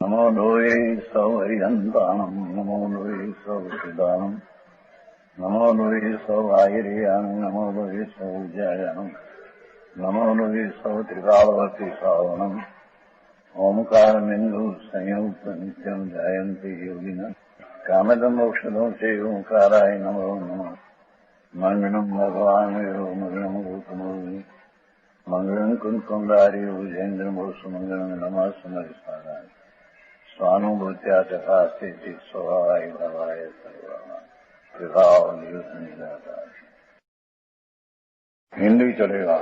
नमो लोये सौहरिहन्ताणम् नमो लोये सौचिदानम् नमो लोये सौभागिर्यानम् नमो लोये सौज्यायनम् नमो लोये सौत्रिकालवती सावनम् ओंकारमिन्दु संयुक्त नित्यम् जायन्ति योगिनः कामदम् मोक्षदम् च ओंकाराय नमो नमः मङ्गलम् भगवान् वीरो मङ्गलम् गौतमोऽग्नि मङ्गलम् कुन्कुमधारी भुजेन्द्रमोसुमङ्गलम् नमः सुमरिसाराय स्वानुभूत्या चकास्ते स्वभावाय भवाय सर्वभाव निराकार। हिंदी चलेगा,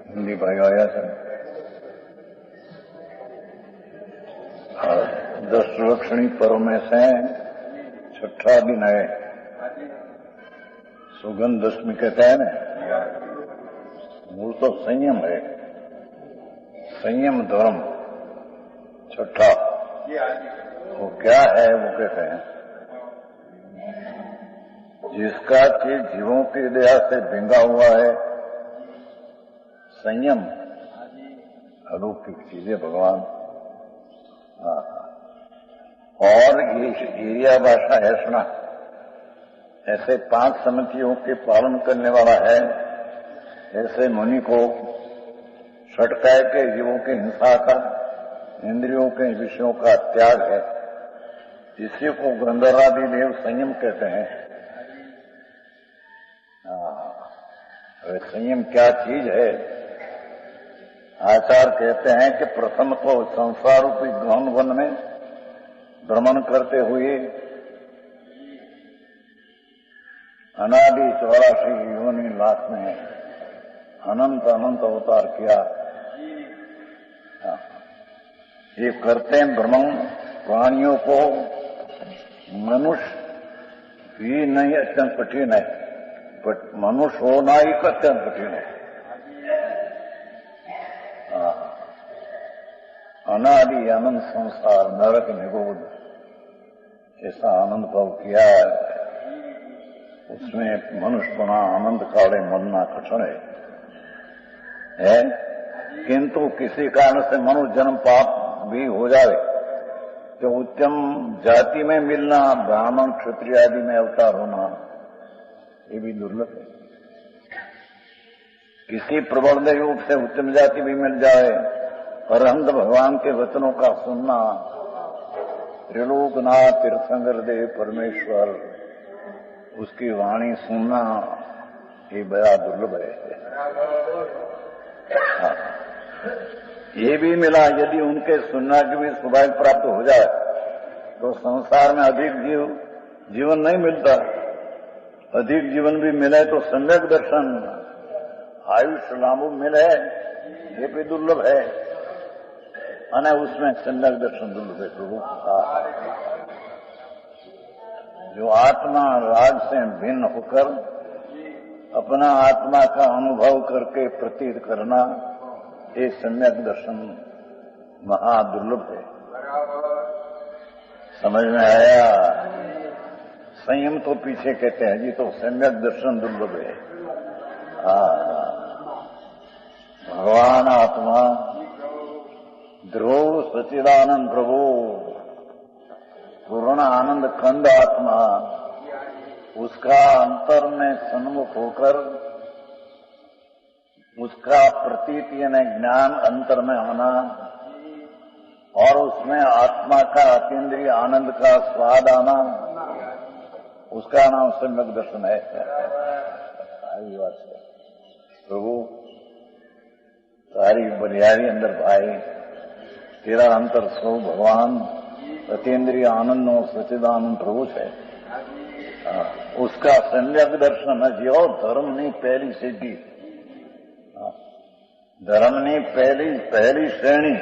हिंदी भाई आया सर। 10 सुलक्षणी पर्व में से छठा दिन है, सुगंध दशमी कहते हैं ना। मूल तो संयम है, संयम धर्म छठा। वो क्या है? वो कहते हैं जिसका कि जीवों की दया से भिंगा हुआ है संयम, अलौकिक चीजें भगवान। और ये एरिया भाषा है सुना, ऐसे 5 समितियों के पालन करने वाला है। ऐसे मुनि को छटकाय के जीवों की हिंसा का, इंद्रियों के विषयों का त्याग है। इसी को गंधर्वादि देव संयम कहते हैं। संयम क्या चीज है? आचार्य कहते हैं कि प्रथम तो संसार रूपी गहन वन में भ्रमण करते हुए अनादि 84 योनि लाख में अनंत अनंत अवतार किया। ये करते हैं भ्रमण प्राणियों को। मनुष्य भी नहीं अत्यंत कठिन है, बट मनुष्य होना ही अत्यंत कठिन है। अनादि आनंद संसार नरक निगोद ऐसा आनंद भाव किया है, उसमें मनुष्यपना आनंद काले मरना कठिन है। किंतु किसी कारण से मनुष्य जन्म पाप भी हो जाए तो उत्तम जाति में मिलना, ब्राह्मण क्षत्रिय आदि में अवतार होना, ये भी दुर्लभ है। किसी प्रबल रूप से उत्तम जाति भी मिल जाए, अरहंत भगवान के वचनों का सुनना, त्रिलोकनाथ तीर्थंकर देव परमेश्वर उसकी वाणी सुनना, ये बड़ा दुर्लभ है। ये भी मिला, यदि उनके सुनना की भी सौभाग्य प्राप्त हो जाए तो संसार में अधिक जीवन नहीं मिलता। अधिक जीवन भी मिले तो सम्यक दर्शन, आयुष लाभ मिले, ये भी दुर्लभ है। अने उसमें सम्यक दर्शन दुर्लभ है। प्रभु जो आत्मा राग से भिन्न होकर अपना आत्मा का अनुभव करके प्रतीत करना, ये सम्यक दर्शन महादुर्लभ है। समझ में आया? संयम तो पीछे कहते हैं जी, तो सम्यक दर्शन दुर्लभ है। भगवान आत्मा ध्रुव सच्चिदानंद प्रभु पूर्ण आनंद खंड आत्मा, उसका अंतर में सन्मुख होकर उसका प्रतीत यानी ज्ञान अंतर में होना और उसमें आत्मा का अतीन्द्रिय आनंद का स्वाद आना, उसका नाम सम्यक दर्शन है। प्रभु तारी बलियारी अंदर भाई, तेरा अंतर सो भगवान अतीन्द्रिय आनंद सच्चिदानंद प्रभु है। उसका सम्यक दर्शन है जो धर्म नहीं पहली सिद्धि, धर्म नहीं पहली श्रेणी।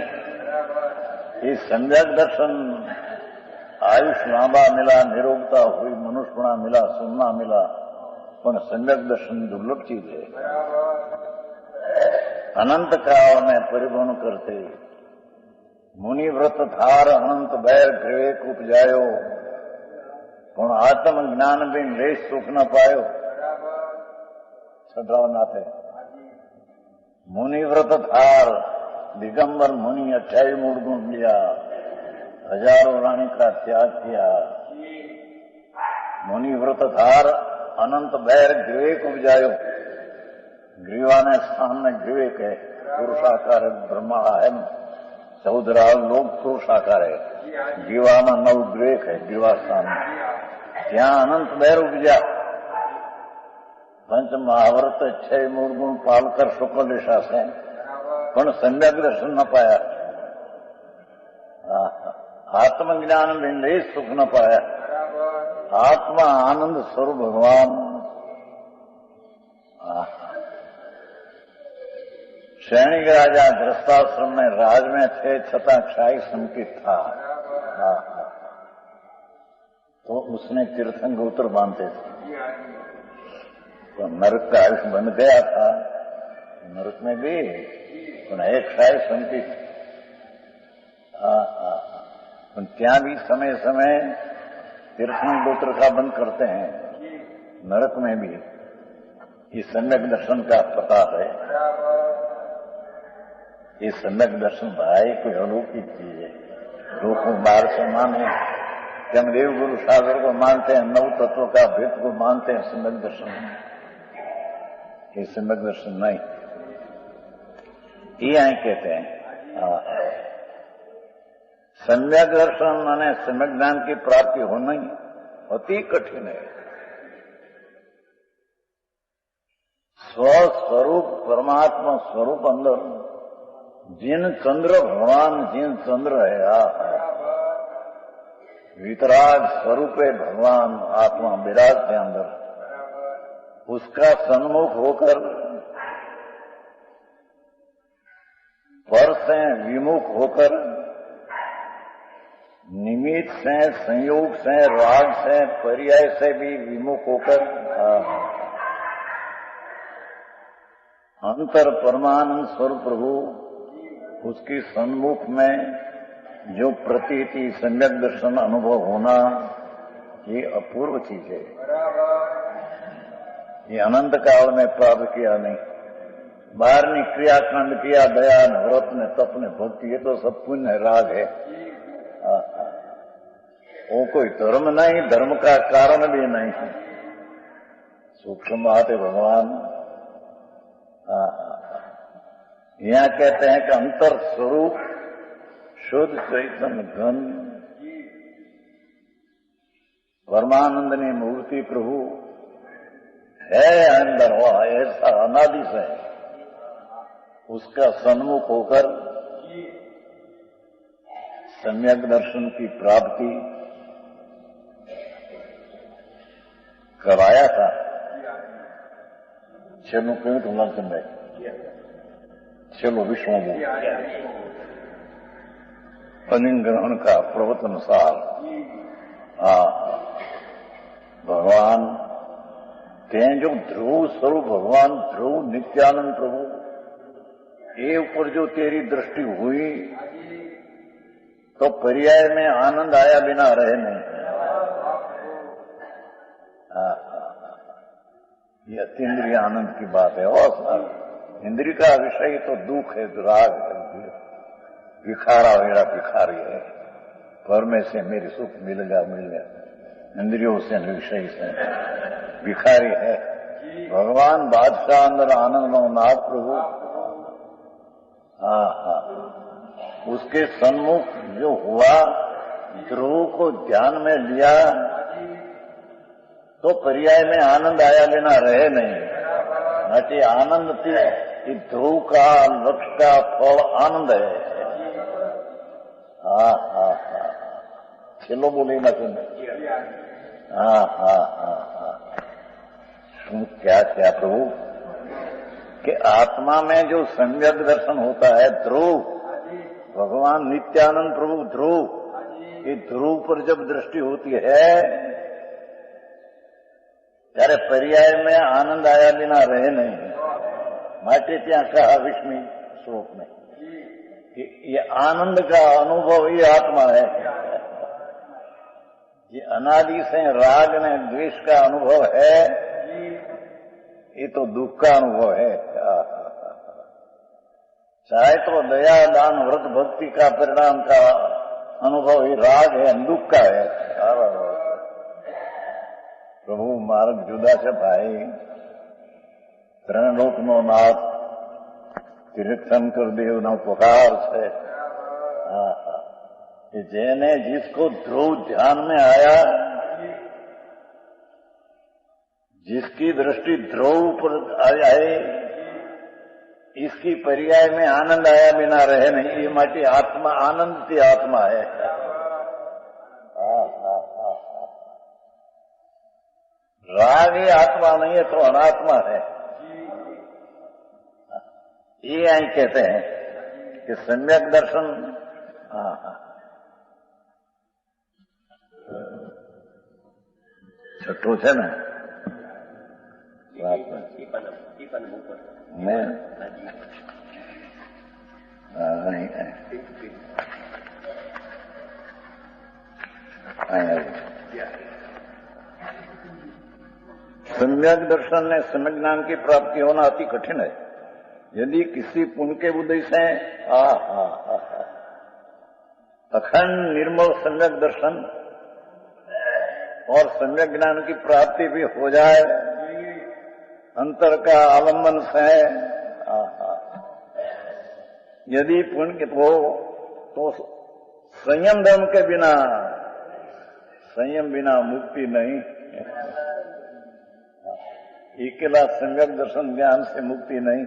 ये सम्यक दर्शन आयुष लांबा मिला, निरोगता हुई, मनुष्यपणा मिला, सुनना मिला, पर सम्यक दर्शन दुर्लभ चीज है। अनंत काल में परिभ्रमण करते मुनि व्रत थार अनंत बैर विवेक उपजायो, पण आत्म ज्ञान भी लेश सुख न पायो। छठरावनाथ है मुनि व्रत थार दिगंबर मुनि 28 मूल गुण लिया। हजारों रानी का त्याग किया। मुनि व्रत धार अनंत बैर विवेक उपजायो। ग्रीवा ने स्थान में विवेक है, पुरुषाकार है, ब्रह्मा है, 14 लोग पुरुषाकार है, ग्रीवा में 9 विवेक है। ग्रीवा स्थान में ત્યાં અનંત બેર ઉપજ્યા। પંચ મહાવ્રત 6 મૂળ ગુણ પાલકર શુક્લ દિશાશે, પણ સમ્યક દર્શન ન પાયા। આત્મજ્ઞાન બિંદે સુખ ન પાયા। આત્મા આનંદ સ્વરૂપ ભગવાન। सैनिक राजा गृहस्थाश्रम में राज में थे, छता क्षाई संकित था। तो उसने तीर्थंकर बांधते थे, तो नरक का आयुष्य बन गया था। नरक में भी एक क्षाय संकित। ત્યાં भी समय समय तीर्थंकर का बंद करते हैं। नरक में भी ये सम्यक दर्शन का प्रताप है। ये सम्यक दर्शन भाई कोई अलौकिक चीज है। लोग को बाहर से माने, जब देव गुरु सागर को मानते हैं, 9 तत्वों का भेद को मानते हैं, सम्यक दर्शन। ये सम्यक दर्शन नहीं, ये यही कहते हैं। सम्यक दर्शन माने सम्यक ज्ञान की प्राप्ति होना ही अति कठिन है। स्वस्वरूप परमात्मा स्वरूप अंदर जिन चंद्र भगवान, जिन चंद्र है, वितराग स्वरूप है भगवान, आत्मा विराजते अंदर। उसका सन्मुख होकर पर से विमुख होकर, निमित्त से, संयोग से, राग से, पर्याय से भी विमुख होकर अंतर परमानंद स्वरूप प्रभु उसकी सन्मुख में जो प्रतीति सम्यक दर्शन अनुभव होना, ये अपूर्व चीज है। ये अनंत काल में प्राप्त किया नहीं। बाहर ने क्रियाकांड किया, दया ने, व्रत ने, तप ने, भक्ति, ये तो सब पुण्य राग है। वो कोई धर्म नहीं, धर्म का कारण भी नहीं। सूक्ष्म बात है भगवान। यहाँ कहते हैं कि अंतर स्वरूप शुद्ध चैतन्य घन परमानंदनी मूर्ति प्रभु है अंदर, वो ऐसा अनादि से उसका सन्मुख होकर सम्यक दर्शन की प्राप्ति कराया था। चलो क्यों तुम चंद चलो विष्णु अनिग्रहण का प्रवचन सार। भगवान ते जो ध्रुव स्वरूप भगवान, ध्रुव नित्यानंद प्रभु, ये ऊपर जो तेरी दृष्टि हुई तो पर्याय में आनंद आया बिना रहे नहीं। ये अतीन्द्रिय आनंद की बात है। और इंद्रिय का विषय तो दुख है, राग है, विखारा मेरा भिखारी है, पर में से मेरे सुख मिल गया। इंद्रियों से विषय से भिखारी है। भगवान बादशाह अंदर आनंद नाथ प्रभु, उसके सन्मुख जो हुआ, ध्रुव को ध्यान में लिया तो पर्याय में आनंद आया बिना रहे नहीं। बाकी आनंद थी ध्रुव का लक्ष्य का फल आनंद है। चलो बोली ना तुम। क्या क्या प्रभु कि आत्मा में जो सम्यक दर्शन होता है, ध्रुव भगवान नित्यानंद प्रभु ध्रुव, ये ध्रुव पर जब दृष्टि होती है ત્યારે पर्याय में आनंद आया बिना रहे नहीं। માટે ત્યાં कहा विष्णु श्लोक में कि ये आनंद का अनुभव ये आत्मा है। ये अनादि से राग ने द्वेष का अनुभव है, ये तो दुख का अनुभव है। चाहे तो दया दान व्रत भक्ति का परिणाम का अनुभव ये राग है, दुख का है। प्रभु मार्ग जुदा છે ભાઈ, ત્રણ લોકનો નાથ તીર્થંકર દેવનો પુકાર છે। જેને जिसको ध्रुव ध्यान में आया, जिसकी दृष्टि ध्रुव पर आ जाए, इसकी पर्याय में आनंद आया बिना रहे नहीं। ये माटी आत्मा आनंद की आत्मा है। राग ही आत्मा नहीं है तो अनात्मा है। ये आई कहते हैं कि सम्यक दर्शन। छठो है ना मैं सम्यक दर्शन ने सम्यक ज्ञान की प्राप्ति होना अति कठिन है। यदि किसी पुण्य के उदय से अखंड निर्मल सम्यक दर्शन और सम्यक ज्ञान की प्राप्ति भी हो जाए, अंतर का आलम्बन से यदि पुण्य हो तो संयम धर्म के बिना, संयम बिना मुक्ति नहीं। अकेला सम्यक दर्शन ज्ञान से मुक्ति नहीं।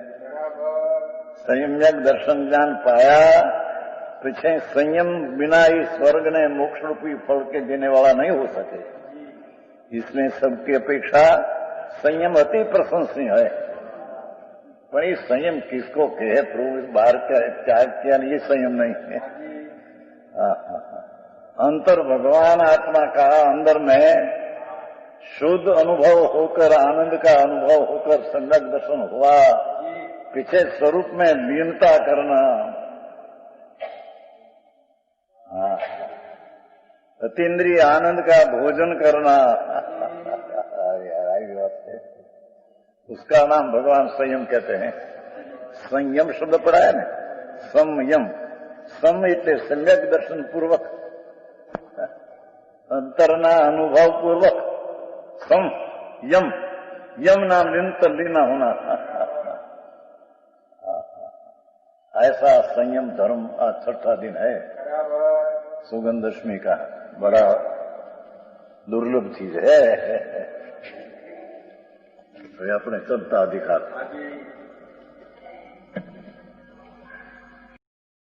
संयम्यक दर्शन ज्ञान पाया पीछे संयम बिना ही स्वर्ग ने मोक्ष रूपी फल के देने वाला नहीं हो सके। इसलिए सबकी अपेक्षा संयम अति प्रशंसनीय है। पर ये संयम किसको कहे? प्रभु बाहर का त्याग किया, ये संयम नहीं है। अंतर भगवान आत्मा का अंदर में शुद्ध अनुभव होकर, आनंद का अनुभव होकर सम्यक दर्शन हुआ। पीछे स्वरूप में लीनता करना, अतीन्द्रिय आनंद का भोजन करना, उसका नाम भगवान संयम कहते हैं। संयम शब्द पड़ा है ना, संयम। सम इतने सम्यक दर्शन पूर्वक, अंतरना अनुभव पूर्वक सम यम, यम नाम निरंतर लीना होना। ऐसा संयम धर्म आज छठा दिन है, सुगंध दशमी का। बड़ा दुर्लभ चीज है। तो अपने चलता अधिकार